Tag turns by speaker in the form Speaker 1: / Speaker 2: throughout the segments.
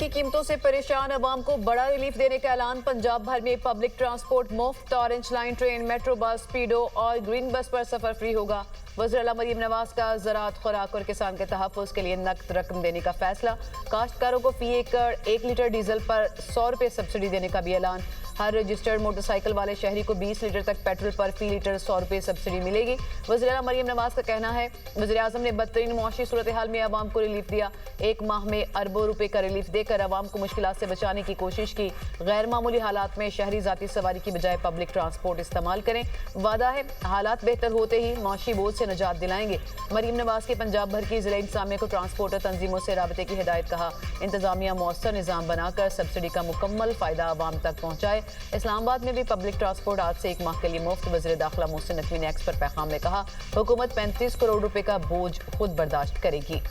Speaker 1: की कीमतों से परेशान अवाम को बड़ा रिलीफ देने का ऐलान। पंजाब भर में पब्लिक ट्रांसपोर्ट मुफ्त, orange line train, metro bus, Speedo और ग्रीन बस पर सफर फ्री होगा। वज़ीर आला मरीम नवाज का ज़राअत, खुराक और किसान के तहफ़्फ़ुज़ के लिए नकद रकम देने का फैसला। काश्तकारों को फी एकड़ 1 लीटर डीजल पर 100 रुपये सब्सिडी देने का भी ऐलान। हर रजिस्टर्ड मोटरसाइकिल वाले शहरी को 20 लीटर तक पेट्रोल पर फी लीटर 100 रुपये सब्सिडी मिलेगी। वज़ीर आला मरीम नवाज का कहना है, वज़ीर आज़म ने बदतरीन मुआशी सूरत हाल में अवाम को रिलीफ दिया। एक माह में अरबों रुपए का रिलीफ देकर अवाम को मुश्किलात से बचाने की कोशिश की। गैर मामूली हालात में शहरी जाती सवारी की बजाय पब्लिक ट्रांसपोर्ट इस्तेमाल करें। वादा है हालात बेहतर होते ही मुआशी बोझ से निजात दिलाएंगे। मरीम नवाज के पंजाब भर की जिला इंतजामिया को ट्रांसपोर्टर तंजीमों से राबते की हिदायत। कहा, इंतजामिया मौसर निज़ाम बनाकर सब्सिडी का मुकम्मल फ़ायदा अवाम तक पहुँचाए। इस्लामाबाद में भी पब्लिक ट्रांसपोर्ट आज से 1 माह के लिए मुफ्त। वज़ीर दाखिला मोहसिन नकवी ने एक्स पर पैगाम में कहा, हुकूमत 35 करोड़ रुपए का बोझ खुद बर्दाश्त करेगी।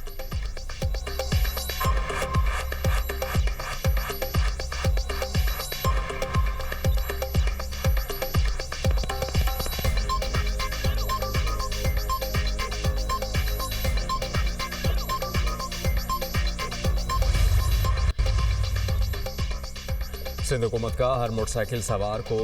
Speaker 2: सिंध हुकूमत का हर मोटरसाइकिल सवार को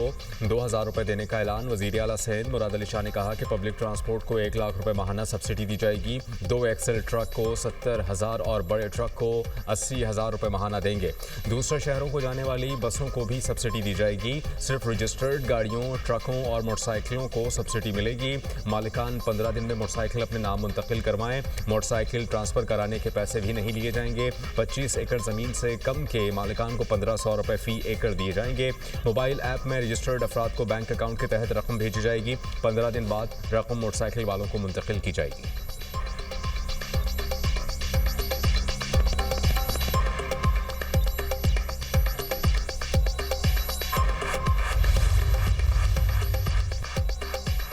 Speaker 2: 2000 रुपये देने का ऐलान। वज़ीर आला सिंध मुराद अली शाह ने कहा कि पब्लिक ट्रांसपोर्ट को 1 लाख रुपये माहाना सब्सिडी दी जाएगी। 2 एक्सेल ट्रक को 70,000 और बड़े ट्रक को 80,000 रुपये माहाना देंगे। दूसरे शहरों को जाने वाली बसों को भी सब्सिडी दी जाएगी। सिर्फ रजिस्टर्ड गाड़ियों, ट्रकों और मोटरसाइकिलों को सब्सिडी मिलेगी। मालिकान 15 दिन में मोटरसाइकिल अपने नाम मुंतकिल करवाएं। मोटरसाइकिल ट्रांसफ़र कराने के पैसे भी नहीं लिए जाएंगे। 25 एकड़ ज़मीन से कम के मालिकान को 1500 रुपये फ़ी एकड़ दिए जाएंगे। मोबाइल ऐप में रजिस्टर्ड अफराद को बैंक अकाउंट के तहत रकम भेजी जाएगी। 15 दिन बाद रकम मोटरसाइकिल वालों को मुंतकिल की जाएगी।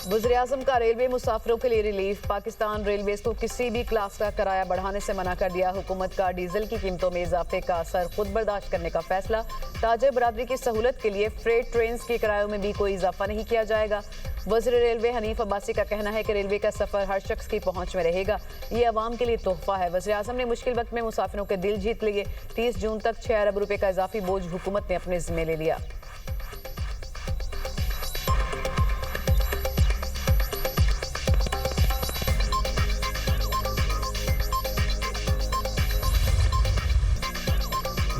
Speaker 1: वज़ीर आज़म का रेलवे मुसाफिरों के लिए रिलीफ। पाकिस्तान रेलवेज को किसी भी क्लास का किराया बढ़ाने से मना कर दिया। हुकूमत का डीजल की कीमतों में इजाफे का असर खुद बर्दाश्त करने का फैसला। ताजर बरादरी की सहूलत के लिए फ्रेट ट्रेन के किरायों में भी कोई इजाफा नहीं किया जाएगा। वज़ीर रेलवे हनीफ अब्बासी का कहना है कि रेलवे का सफ़र हर शख्स की पहुंच में रहेगा। ये अवाम के लिए तोहफा है। वज़ीर आज़म ने मुश्किल वक्त में मुसाफिरों के दिल जीत लिए। 30 जून तक 6 अरब रुपए का इजाफी बोझ हुकूमत ने अपने जिम्मे ले लिया।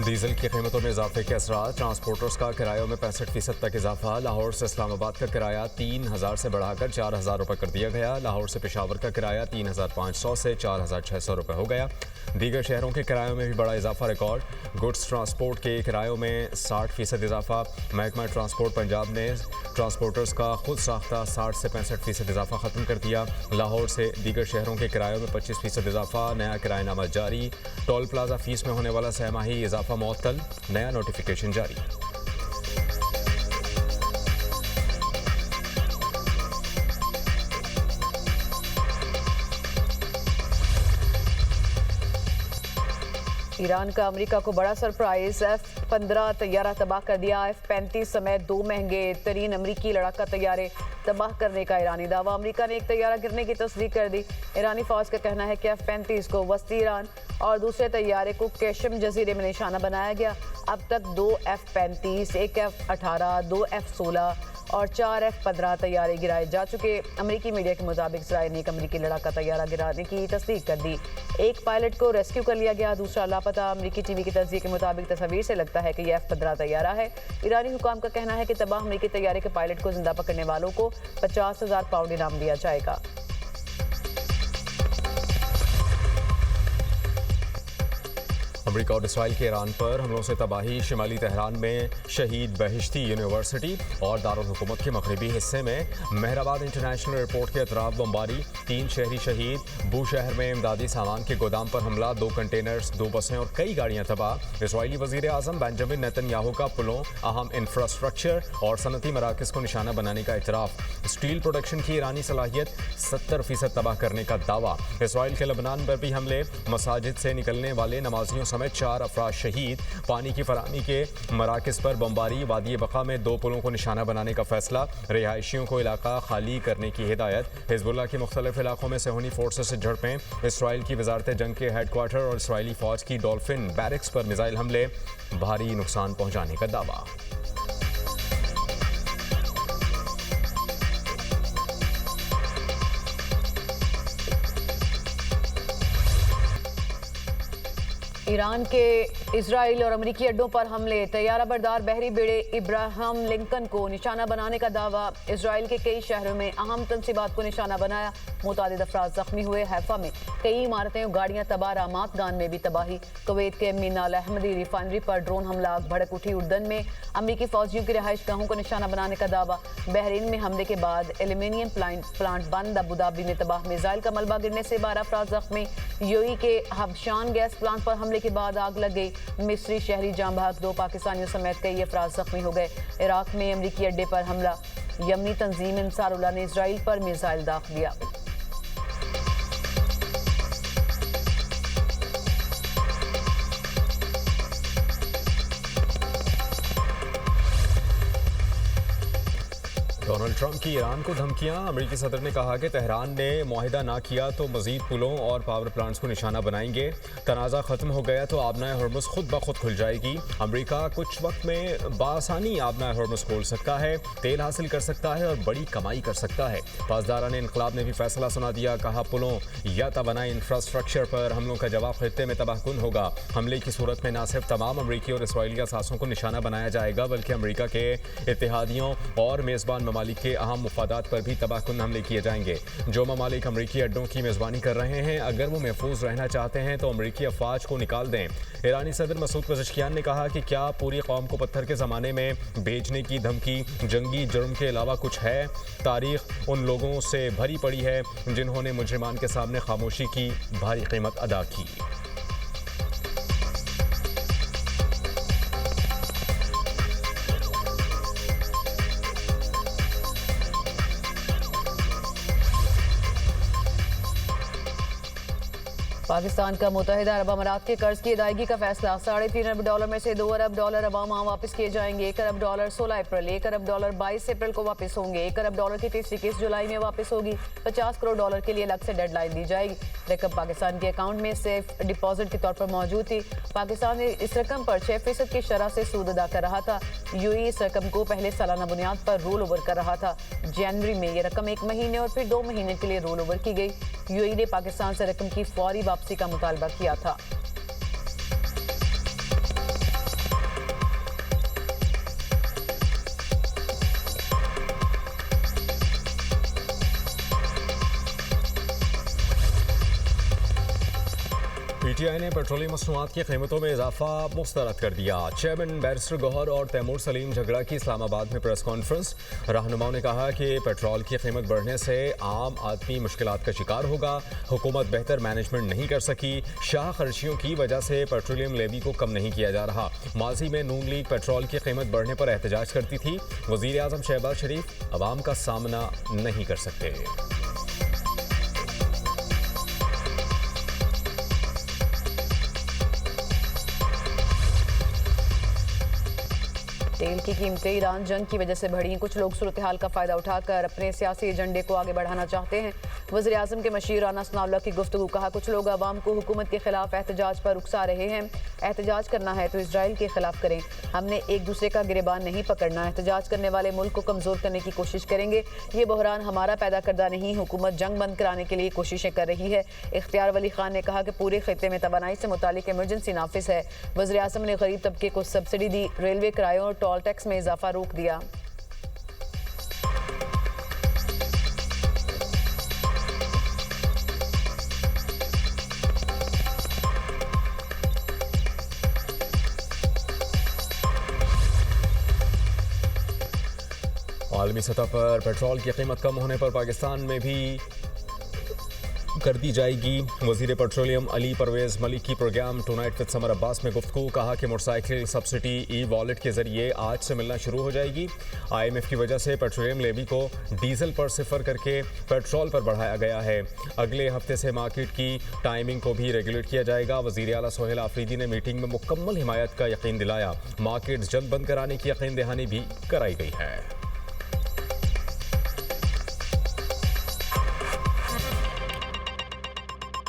Speaker 2: डीजल की कीमतों में इजाफे के असरात। ट्रांसपोर्टर्स का किरायों में 65% तक इजाफा। लाहौर से इस्लामाबाद का किराया 3000 से बढ़ाकर 4000 रुपये कर दिया गया। लाहौर से पेशावर का किराया 3500 से 4600 रुपये हो गया। दीगर शहरों के किरायों में भी बड़ा इजाफा रिकॉर्ड। गुड्स ट्रांसपोर्ट के किरायों में 60% इजाफा। महकमा ट्रांसपोर्ट पंजाब ने ट्रांसपोर्टर्स का खुद साख्ता 60 से 65% इजाफा ख़त्म कर दिया। लाहौर से दीगर शहरों के किरायों में 25% इजाफा। नया किरायानामा जारी। टोल प्लाजा फीस में होने वाला सहमाही इजाफा मौतल। नया नोटिफिकेशन जारी।
Speaker 1: ईरान का अमेरिका को बड़ा सरप्राइज। F-15 तैयारा तबाह कर दिया। F-35 समेत 2 महंगे तरीन अमरीकी लड़ाका तैयारे तबाह करने का ईरानी दावा। अमेरिका ने एक तैयारा गिरने की तस्दीक कर दी। ईरानी फौज का कहना है कि F-35 को वस्ती ईरान और दूसरे तैयारे को केशम जजीरे में निशाना बनाया गया। अब तक 2 F-35, 1 F-18, 2 F-16 और 4 F-15 तैयारे गिराए जा चुके। अमेरिकी मीडिया के मुताबिक इसराइल ने एक अमेरिकी लड़ाका तैयारा गिराने की तस्दीक कर दी। एक पायलट को रेस्क्यू कर लिया गया, दूसरा लापता। अमेरिकी टीवी की तस्दीक के मुताबिक तस्वीर से लगता है कि यह F-15 तैयारा है। ईरानी हुकाम का कहना है कि तबाह अमेरिकी तैयारे के पायलट को जिंदा पकड़ने वालों को 50,000 पाउंड इनाम दिया जाएगा।
Speaker 2: अमेरिका और इसराइल के ईरान पर हमलों से तबाही। शिमाली तेहरान में शहीद बहिश्ती यूनिवर्सिटी और दारुल हुकूमत के मगरबी हिस्से में महराबाद इंटरनेशनल एयरपोर्ट के अतराफ बमबारी। 3 शहरी शहीद। बूशहर में इमदादी सामान के गोदाम पर हमला। 2 कंटेनर्स, 2 बसें और कई गाड़ियां तबाह। इसराइली वज़ीर आज़म बेंजामिन नेतन्याहू का पुलों, अहम इंफ्रास्ट्रक्चर और सनती मराकज़ को निशाना बनाने का इतराफ़। स्टील प्रोडक्शन की ईरानी सलाहियत 70% तबाह करने का दावा। इसराइल के लबनान पर भी हमले। मसाजिद से निकलने वाले नमाजियों समेत 4 अफराद शहीद। पानी की फराहमी के मराकज़ पर बमबारी। वादी बका में 2 पुलों को निशाना बनाने का फैसला। रिहायशियों को इलाका खाली करने की हिदायत। हिजबुल्लाह के मुख्तलिफ इलाकों में सेहूनी फोर्सेस से झड़पें। इसराइल की वजारत जंग के हेडक्वार्टर और इसराइली फौज की डॉल्फिन बैरक्स पर मिसाइल हमले। भारी नुकसान पहुंचाने का दावा।
Speaker 1: ईरान के इजराइल और अमरीकी अड्डों पर हमले। तैयारा बरदार बहरी बेड़े इब्राहिम लिंकन को निशाना बनाने का दावा। इजराइल के कई शहरों में अहम तंसीबात को निशाना बनाया। मुतादिद अफराद जख्मी हुए। हैफा में कई इमारतें और गाड़ियां तबाह। रामात गान में भी तबाही। कुवैत के मीना अल अहमदी रिफाइनरी पर ड्रोन हमला। भड़क उठी। उर्दन में अमरीकी फौजियों की रिहाइश गाहों को निशाना बनाने का दावा। बहरीन में हमले के बाद एल्यूमीनियम प्लांट बंद। अबू धाबी में तबाह। मिसाइल का मलबा गिरने से 12 अफराद जख्मी। यूएई के हबशान गैस प्लांट पर हमले के बाद आग लग गई। मिस्री शहरी जाम भाग। 2 पाकिस्तानियों समेत कई अफराद जख्मी हो गए। इराक में अमरीकी अड्डे पर हमला। यमनी तंजीम अंसारुल्लाह ने इजराइल पर मिसाइल दाग दिया।
Speaker 2: डोनाल्ड ट्रंप की ईरान को धमकियां। अमेरिकी सदर ने कहा कि तेहरान ने मुआहिदा ना किया तो मजीद पुलों और पावर प्लांट्स को निशाना बनाएंगे। तनाज़ा खत्म हो गया तो आबनाए हॉर्मुज़ खुद ब खुद खुल जाएगी। अमेरिका कुछ वक्त में बासानी आबनाए हॉर्मुज़ खोल सकता है, तेल हासिल कर सकता है और बड़ी कमाई कर सकता है। पासदारान इनकलाब ने भी फैसला सुना दिया। कहा पुलों या तवानाई इंफ्रास्ट्रक्चर पर हमलों का जवाब खित्ते में तबाहकुन होगा। हमले की सूरत में न सिर्फ तमाम अमरीकी और इसराइली असासों को निशाना बनाया जाएगा बल्कि अमरीका के इत्तेहादियों और मेज़बान ममालिक के अहम मुफादात पर भी तबाहकुन हमले किए जाएंगे। जो ममालिक अमरीकी अड्डों की मेज़बानी कर रहे हैं अगर वो महफूज रहना चाहते हैं तो अमरीकी अफवाज को निकाल दें। ईरानी सदर मसूद पज़ेश्कियान ने कहा कि क्या पूरी कौम को पत्थर के ज़माने में भेजने की धमकी जंगी जुर्म के अलावा कुछ है? तारीख उन लोगों से भरी पड़ी है जिन्होंने मुजरिमान के सामने खामोशी की भारी कीमत अदा की।
Speaker 1: पाकिस्तान का मुत्तहिदा अरब अमारात के कर्ज की अदायगी का फैसला। $3.5 अरब में से $2 अरब अवामा वापस किए जाएंगे। $1 अरब 16 अप्रैल, $1 अरब 22 अप्रैल को वापस होंगे। $1 अरब की तीसरी किस्त जुलाई में वापस होगी। $50 करोड़ के लिए अलग से डेडलाइन दी जाएगी। रकम पाकिस्तान के अकाउंट में सेफ डिपॉजिट के तौर पर मौजूद थी। पाकिस्तान इस रकम पर 6% की शरह से सूद अदा कर रहा था। यूएई इस रकम को पहले सालाना बुनियाद पर रोल ओवर कर रहा था। जनवरी में यह रकम 1 महीने और फिर 2 महीने के लिए रोल ओवर की गई। यूएई ने पाकिस्तान से रकम की फौरी वापसी का मुतालबा किया था।
Speaker 2: पीटीआई ने पेट्रोलियम मसनूआत की कीमतों में इजाफा मुस्तरद कर दिया। चेयरमैन बैरिस्टर गौहर और तैमूर सलीम झगड़ा की इस्लामाबाद में प्रेस कॉन्फ्रेंस। रहनुमाओं ने कहा कि पेट्रोल की कीमत बढ़ने से आम आदमी मुश्किलात का शिकार होगा। हुकूमत बेहतर मैनेजमेंट नहीं कर सकी। शाह खर्चियों की वजह से पेट्रोलियम लेवी को कम नहीं किया जा रहा। माजी में नून लीग पेट्रोल की कीमत बढ़ने पर एहतजाज करती थी। वज़ीर आज़म शहबाज शरीफ अवाम का सामना नहीं कर सकते।
Speaker 1: तेल की कीमतें ईरान जंग की वजह से बढ़ी। कुछ लोग सूरत हाल का फ़ायदा उठाकर अपने सियासी एजेंडे को आगे बढ़ाना चाहते हैं। वज़ीर आज़म के मशीर राना सनाउल्लाह की गुफ्तगू। कहा कुछ लोग अवाम को हुकूमत के खिलाफ एहतजाज पर उकसा रहे हैं। एहतजाज करना है तो इसराइल के खिलाफ करें। हमने एक दूसरे का गिरेबान नहीं पकड़ना। एहतजाज करने वाले मुल्क को कमज़ोर करने की कोशिश करेंगे। ये बहरान हमारा पैदा करदा नहीं। हुकूमत जंग बंद कराने के लिए कोशिशें कर रही है। इख्तियार वली खान ने कहा कि पूरे खित्ते में तवानाई से मुतालिक इमरजेंसी नाफिज है। वज़ीर आज़म ने गरीब तबके को सब्सिडी दी। रेलवे किरायों और टोल टैक्स में इजाफा रोक दिया।
Speaker 2: आलमी सतह पर पेट्रोल की कीमत कम होने पर पाकिस्तान में भी कर दी जाएगी। वजीर पेट्रोलियम अली परवेज मलिक की programme tonight with Samar Abbas में गुफ्तगू, कहा कि मोटरसाइकिल सब्सिडी ई वॉलेट के जरिए आज से मिलना शुरू हो जाएगी। IMF की वजह से पेट्रोलियम लेवी को डीजल पर सिफर करके पेट्रोल पर बढ़ाया गया है। अगले हफ्ते से मार्केट की टाइमिंग को भी रेगुलेट किया जाएगा। वजीर आला सोहेल आफरीदी ने मीटिंग में मुकम्मल हिमायत का यकीन दिलाया। मार्केट जल्द बंद कराने की यकीन दहानी भी कराई गई है।